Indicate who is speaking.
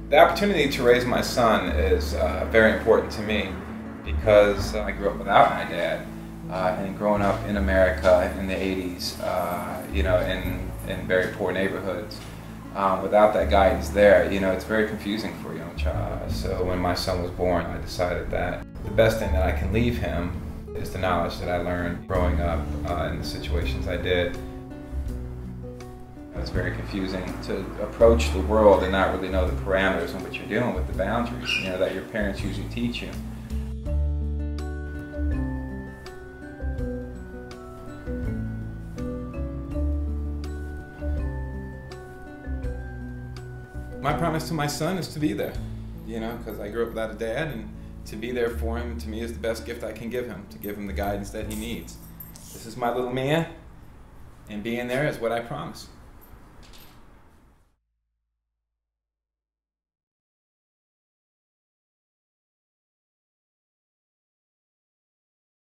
Speaker 1: The opportunity to raise my son is very important to me because I grew up without my dad, and growing up in America in the 80s, in very poor neighborhoods, without that guidance there, it's very confusing for a young child. So when my son was born, I decided that the best thing that I can leave him is the knowledge that I learned growing up in the situations I did. It's very confusing to approach the world and not really know the parameters in which you're dealing with, the boundaries, that your parents usually teach you. My promise to my son is to be there, because I grew up without a dad, and to be there for him, to me, is the best gift I can give him, to give him the guidance that he needs. This is my little man, and being there is what I promise.